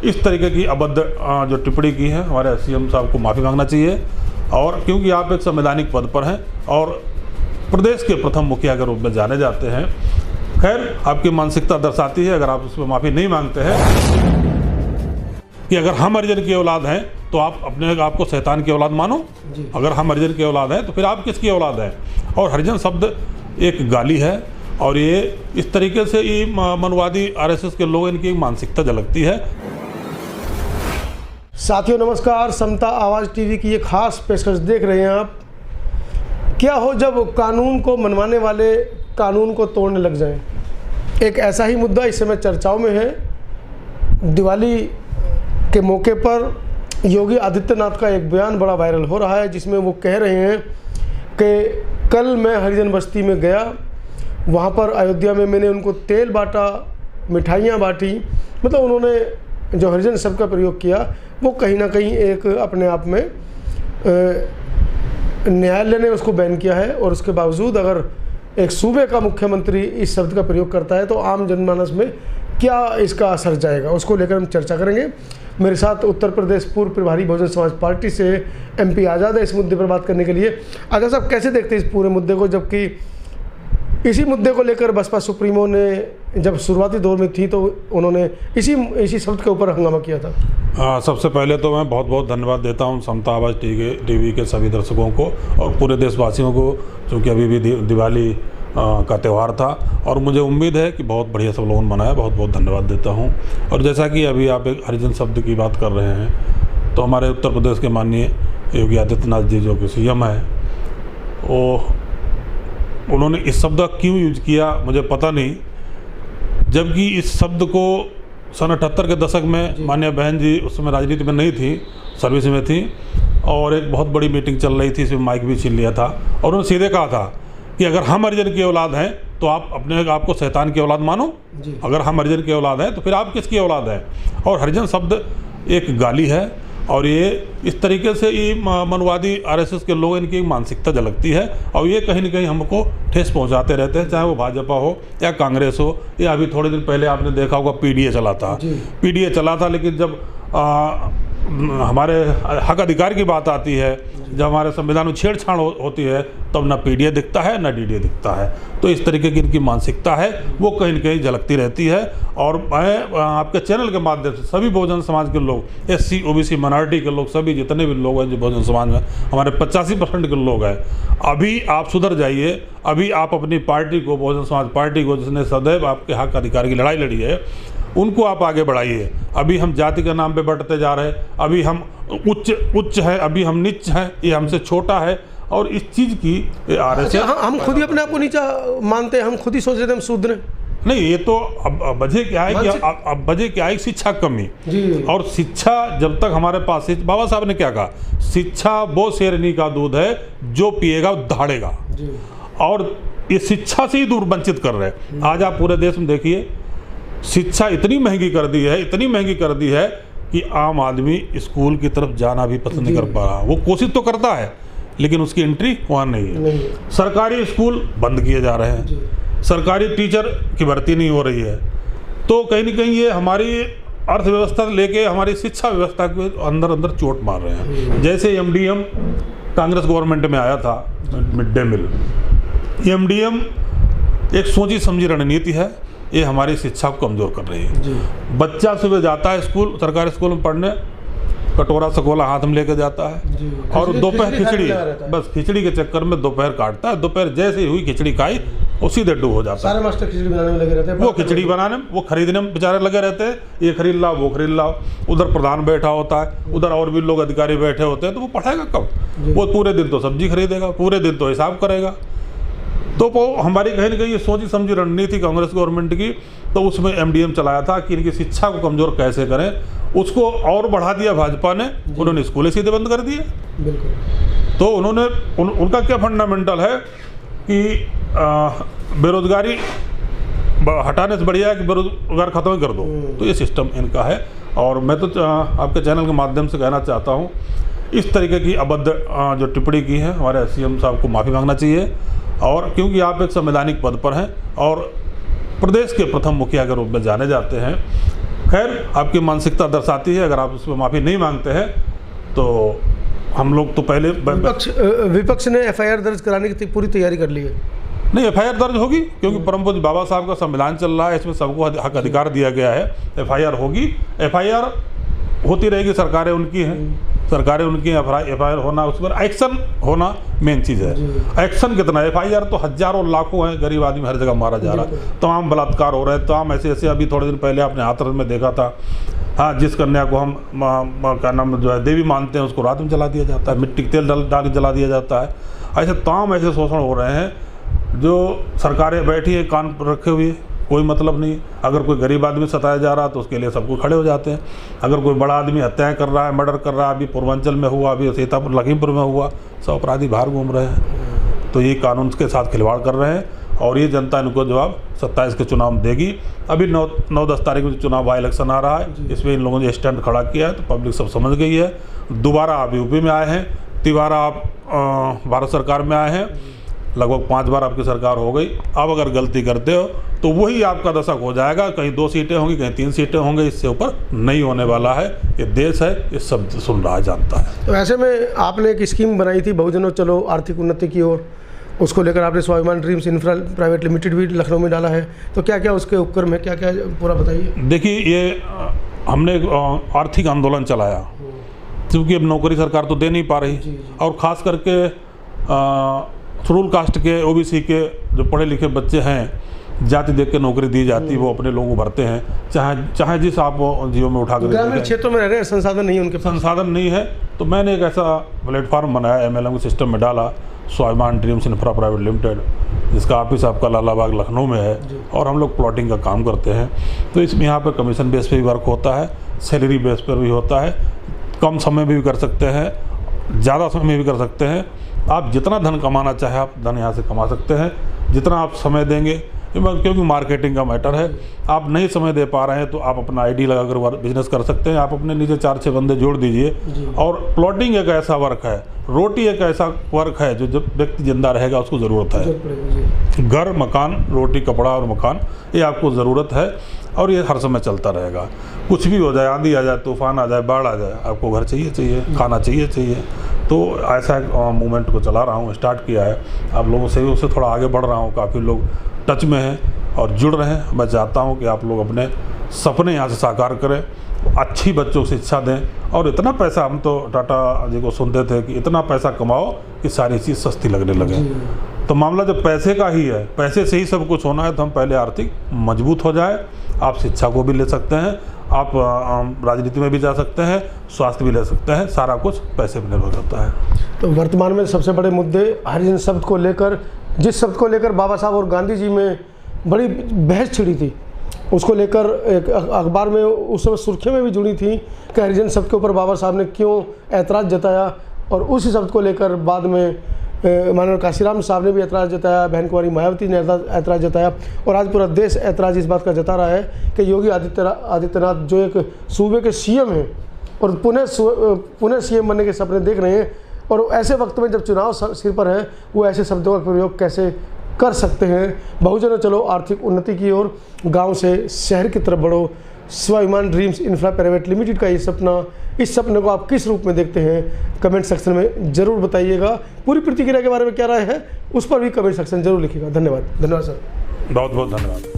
इस तरीके की अभद्र जो टिप्पणी की है हमारे सीएम साहब को माफ़ी मांगना चाहिए। और क्योंकि आप एक संवैधानिक पद पर हैं और प्रदेश के प्रथम मुखिया के रूप में जाने जाते हैं, खैर आपकी मानसिकता दर्शाती है, अगर आप उस पर माफ़ी नहीं मांगते हैं कि अगर हम हरिजन की औलाद हैं तो आप अपने आप को शैतान की औलाद मानो। अगर हम हरिजन की औलाद हैं तो फिर आप किसकी औलाद हैं। और हरिजन शब्द एक गाली है और ये इस तरीके से ये मनुवादी आरएसएस के लोग, इनकी मानसिकता झलकती है। साथियों नमस्कार, समता आवाज़ टीवी की ये खास पेशकश देख रहे हैं आप। क्या हो जब कानून को मनवाने वाले कानून को तोड़ने लग जाएं। एक ऐसा ही मुद्दा इस समय चर्चाओं में है। दिवाली के मौके पर योगी आदित्यनाथ का एक बयान बड़ा वायरल हो रहा है, जिसमें वो कह रहे हैं कि कल मैं हरिजन बस्ती में गया, वहाँ पर अयोध्या में मैंने उनको तेल बांटा, मिठाइयाँ बांटी। मतलब उन्होंने जो हरिजन शब्द का प्रयोग किया वो कहीं ना कहीं एक अपने आप में न्यायालय ने उसको बैन किया है। और उसके बावजूद अगर एक सूबे का मुख्यमंत्री इस शब्द का प्रयोग करता है तो आम जनमानस में क्या इसका असर जाएगा, उसको लेकर हम चर्चा करेंगे। मेरे साथ उत्तर प्रदेश पूर्व प्रभारी बहुजन समाज पार्टी से एमपी आज़ाद है इस मुद्दे पर बात करने के लिए। आज़ाद साहब, कैसे देखते हैं इस पूरे मुद्दे को, जबकि इसी मुद्दे को लेकर बसपा सुप्रीमो ने जब शुरुआती दौर में थी तो उन्होंने इसी शब्द के ऊपर हंगामा किया था। सबसे पहले तो मैं बहुत बहुत धन्यवाद देता हूं समता आवाज़ टीवी के सभी दर्शकों को और पूरे देशवासियों को, क्योंकि अभी भी दिवाली का त्यौहार था और मुझे उम्मीद है कि बहुत बढ़िया सब लोगों ने मनाया। बहुत बहुत धन्यवाद देता हूं। और जैसा कि अभी आप एक हरिजन शब्द की बात कर रहे हैं, तो हमारे उत्तर प्रदेश के माननीय योगी आदित्यनाथ जी जो कि सीएम है, वो उन्होंने इस शब्द का क्यों यूज किया मुझे पता नहीं, जबकि इस शब्द को सन 78 के दशक में माननीय बहन जी उस समय राजनीति में नहीं थी, सर्विस में थी, और एक बहुत बड़ी मीटिंग चल रही थी, इसमें माइक भी छीन लिया था और उन्होंने सीधे कहा था कि अगर हम हरिजन की औलाद हैं तो आप अपने आप को शैतान की औलाद मानो। अगर हम हरिजन की औलाद हैं तो फिर आप किसकी औलाद हैं। और हरिजन शब्द एक गाली है और ये इस तरीके से ये मनुवादी आरएसएस के लोग, इनकी मानसिकता झलकती है और ये कहीं ना कहीं हमको ठेस पहुंचाते रहते हैं, चाहे वो भाजपा हो या कांग्रेस हो या अभी थोड़े दिन पहले आपने देखा होगा पीडीए चला था। लेकिन जब हमारे हक अधिकार की बात आती है, जब हमारे संविधान में छेड़छाड़ होती है, तब ना पीडीए दिखता है ना डीडीए दिखता है। तो इस तरीके की इनकी मानसिकता है, वो कहीं न कहीं झलकती रहती है। और मैं आपके चैनल के माध्यम से सभी बहुजन समाज के लोग, एससी ओबीसी माइनॉरिटी के लोग, सभी जितने भी लोग हैं जो बहुजन समाज में हमारे 85% के लोग हैं, अभी आप सुधर जाइए। अभी आप अपनी पार्टी को, बहुजन समाज पार्टी को, जिसने सदैव आपके हक अधिकार की लड़ाई लड़ी है, उनको आप आगे बढ़ाइए। अभी हम जाति के नाम पे बढ़ते जा रहे हैं, अभी हम उच्च है, अभी हम नीच हैं, ये हमसे छोटा है। और इस चीज़ की आरएसएस, हम खुद ही अपने आप को नीचा मानते हैं, हम खुद ही सोच रहे थे हम शूद्र हैं। नहीं, ये तो अब वजह क्या है कि अब वजह क्या है, शिक्षा कमी। और शिक्षा जब तक हमारे पास, बाबा साहब ने क्या कहा, शिक्षा वो शेरनी का दूध है जो पिएगा वो दहाड़ेगा। और ये शिक्षा से ही दूर वंचित कर रहे हैं। आज आप पूरे देश में देखिए, शिक्षा इतनी महंगी कर दी है कि आम आदमी स्कूल की तरफ जाना भी पसंद नहीं कर पा रहा। वो कोशिश तो करता है लेकिन उसकी एंट्री वहाँ नहीं है। सरकारी स्कूल बंद किए जा रहे हैं, सरकारी टीचर की भर्ती नहीं हो रही है। तो कहीं ना कहीं ये हमारी अर्थव्यवस्था लेके हमारी शिक्षा व्यवस्था के अंदर चोट मार रहे हैं। जैसे एमडीएम कांग्रेस गवर्नमेंट में आया था, मिड डे मील, एमडीएम एक सोची समझी रणनीति है, ये हमारी शिक्षा को कमज़ोर कर रही है। बच्चा सुबह जाता है स्कूल, सरकारी स्कूल में पढ़ने, कटोरा सकोला हाथ में लेकर जाता है और दोपहर खिचड़ी, बस खिचड़ी के चक्कर में दोपहर काटता है। दोपहर जैसे ही हुई खिचड़ी खाई, वो सीधे डूब हो जाता है। सारे मास्टर खिचड़ी बनाने में लगे रहते हैं, वो खिचड़ी बनाने में, वो खरीदने में बेचारे लगे रहते हैं। ये खरीद लाओ, वो खरीद लाओ। उधर प्रधान बैठा होता है, उधर और भी लोग अधिकारी बैठे होते हैं, तो वो पढ़ाएगा कब? वो पूरे दिन तो सब्जी खरीदेगा, पूरे दिन तो हिसाब करेगा। तो वो हमारी कहीं ना कहीं ये सोची समझी रणनीति कांग्रेस गवर्नमेंट की, तो उसमें एमडीएम चलाया था कि इनकी शिक्षा को कमज़ोर कैसे करें। उसको और बढ़ा दिया भाजपा ने, उन्होंने स्कूलें सीधे बंद कर दिए। तो उन्होंने उनका क्या फंडामेंटल है कि बेरोजगारी हटाने से बढ़िया है कि बेरोजगार खत्म कर दो। तो ये सिस्टम इनका है। और मैं तो आपके चैनल के माध्यम से कहना चाहता हूँ, इस तरीके की अभद्र जो टिप्पणी की है हमारे सीएम साहब को माफ़ी मांगना चाहिए। और क्योंकि आप एक संवैधानिक पद पर हैं और प्रदेश के प्रथम मुखिया के रूप में जाने जाते हैं, खैर, आपकी मानसिकता दर्शाती है, अगर आप उसमें माफ़ी नहीं मांगते हैं तो हम लोग तो पहले विपक्ष ने एफआईआर दर्ज कराने की पूरी तैयारी कर ली है। नहीं, एफआईआर दर्ज होगी, क्योंकि परम पूज्य बाबा साहब का संविधान चल रहा है, इसमें सबको हक अधिकार दिया गया है। एफआईआर होगी, एफआईआर होती रहेगी, सरकारें उनकी हैं, सरकारें उनकी हैं, एफआईआर होना, उस पर एक्शन होना मेन चीज़ है। एक्शन कितना? एफआईआर तो हजारों लाखों हैं, गरीब आदमी हर जगह मारा जा रहा है, तमाम बलात्कार हो रहे हैं, तमाम ऐसे ऐसे। अभी थोड़े दिन पहले आपने हाथरस में देखा था, हाँ, जिस कन्या को हम क्या नाम जो है देवी मानते हैं, उसको रात में जला दिया जाता है, मिट्टी के तेल डाल के जला दिया जाता है। ऐसे तमाम ऐसे शोषण हो रहे हैं, जो सरकारें बैठी है कान पर रखे हुए, कोई मतलब नहीं। अगर कोई गरीब आदमी सताया जा रहा है तो उसके लिए सबको खड़े हो जाते हैं। अगर कोई बड़ा आदमी हत्याएं कर रहा है, मर्डर कर रहा है, अभी पूर्वांचल में हुआ, अभी सीतापुर लखीमपुर में हुआ, सब अपराधी बाहर घूम रहे हैं। तो ये कानून के साथ खिलवाड़ कर रहे हैं, और ये जनता इनको जवाब 27 के चुनाव में देगी। अभी 9-10 तारीख में चुनाव बाई इलेक्शन आ रहा है, इसमें इन लोगों ने स्टैंड खड़ा किया है, तो पब्लिक सब समझ गई है। दोबारा आप यूपी में आए हैं, तिबारा आप भारत सरकार में आए हैं, लगभग 5 बार आपकी सरकार हो गई। अब अगर गलती करते हो तो वही आपका दशक हो जाएगा, कहीं 2 सीटें होंगी, कहीं 3 सीटें होंगी, इससे ऊपर नहीं होने वाला है। ये देश है, ये सब सुन रहा, जानता है। तो ऐसे में आपने एक स्कीम बनाई थी, बहुजनों चलो आर्थिक उन्नति की ओर, उसको लेकर आपने स्वाभिमान ड्रीम्स इंफ्रा प्राइवेट लिमिटेड भी लखनऊ में डाला है, तो क्या क्या उसके उपक्रम है, क्या क्या पूरा बताइए। देखिए, ये हमने एक आर्थिक आंदोलन चलाया, क्योंकि अब नौकरी सरकार तो दे नहीं पा रही, और ख़ास करके शेड्यूल कास्ट के, ओबीसी के जो पढ़े लिखे बच्चे हैं, जाति देख के नौकरी दी जाती, वो अपने लोगों भरते हैं, चाहे जिस आप जियो में उठा कर ग्रामीण क्षेत्रों में रह रहे हैं, संसाधन नहीं, उनके संसाधन नहीं है। तो मैंने एक ऐसा प्लेटफॉर्म बनाया, MLM के सिस्टम में डाला, स्वाभिमान ड्रीम्स इंफ्रा प्राइवेट लिमिटेड, जिसका ऑफिस आपका लालाबाग लखनऊ में है, और हम लोग प्लॉटिंग का काम करते हैं। तो इसमें यहाँ पर कमीशन बेस पे भी वर्क होता है, सैलरी बेस पर भी होता है, कम समय में भी कर सकते हैं, ज़्यादा समय में भी कर सकते हैं। आप जितना धन कमाना चाहे, आप धन यहाँ से कमा सकते हैं, जितना आप समय देंगे, क्योंकि मार्केटिंग का मैटर है। आप नहीं समय दे पा रहे हैं तो आप अपना आईडी लगाकर बिजनेस कर सकते हैं। आप अपने नीचे 4-6 बंदे जोड़ दीजिए। और प्लॉटिंग एक ऐसा वर्क है, रोटी एक ऐसा वर्क है, जो जब व्यक्ति जिंदा रहेगा उसको ज़रूरत है। घर, मकान, रोटी, कपड़ा और मकान, ये आपको ज़रूरत है, और ये हर समय चलता रहेगा। कुछ भी हो जाए, आंधी आ जाए, तूफान आ जाए, बाढ़ आ जाए, आपको घर चाहिए, खाना चाहिए। तो ऐसा मूवमेंट को चला रहा हूँ, स्टार्ट किया है। आप लोगों से उससे थोड़ा आगे बढ़ रहा हूँ, काफ़ी लोग टच में हैं और जुड़ रहे हैं। मैं चाहता हूँ कि आप लोग अपने सपने यहाँ से साकार करें, अच्छी बच्चों को शिक्षा दें, और इतना पैसा, हम तो टाटा जी को सुनते थे कि इतना पैसा कमाओ कि सारी चीज़ सस्ती लगने लगे। तो मामला जब पैसे का ही है, पैसे से ही सब कुछ होना है, तो हम पहले आर्थिक मजबूत हो जाए। आप शिक्षा को भी ले सकते हैं, आप राजनीति में भी जा सकते हैं, स्वास्थ्य भी ले सकते हैं, सारा कुछ पैसे पर निर्भर करता है। तो वर्तमान में सबसे बड़े मुद्दे हरिजन शब्द को लेकर, जिस शब्द को लेकर बाबा साहब और गांधी जी में बड़ी बहस छिड़ी थी, उसको लेकर एक अखबार में उस समय सुर्खियों में भी जुड़ी थी कि हरिजन शब्द के ऊपर बाबा साहब ने क्यों ऐतराज़ जताया, और उसी शब्द को लेकर बाद में माननीय काशीराम साहब ने भी ऐतराज़ जताया, बहन कुमारी मायावती ने ऐतराज़ जताया, और आज पूरा देश ऐतराज़ इस बात का जता रहा है कि योगी आदित्यनाथ जो एक सूबे के सीएम हैं और पुनः सीएम बनने के सपने देख रहे हैं, और ऐसे वक्त में जब चुनाव सिर पर है, वो ऐसे शब्दों का प्रयोग कैसे कर सकते हैं। बहुजनों चलो आर्थिक उन्नति की ओर, गांव से शहर की तरफ बढ़ो, स्वाभिमान ड्रीम्स इंफ्रा प्राइवेट लिमिटेड का ये सपना, इस सपने को आप किस रूप में देखते हैं, कमेंट सेक्शन में ज़रूर बताइएगा। पूरी प्रतिक्रिया के बारे में क्या राय है, उस पर भी कमेंट सेक्शन जरूर लिखिएगा। धन्यवाद सर। बहुत बहुत धन्यवाद।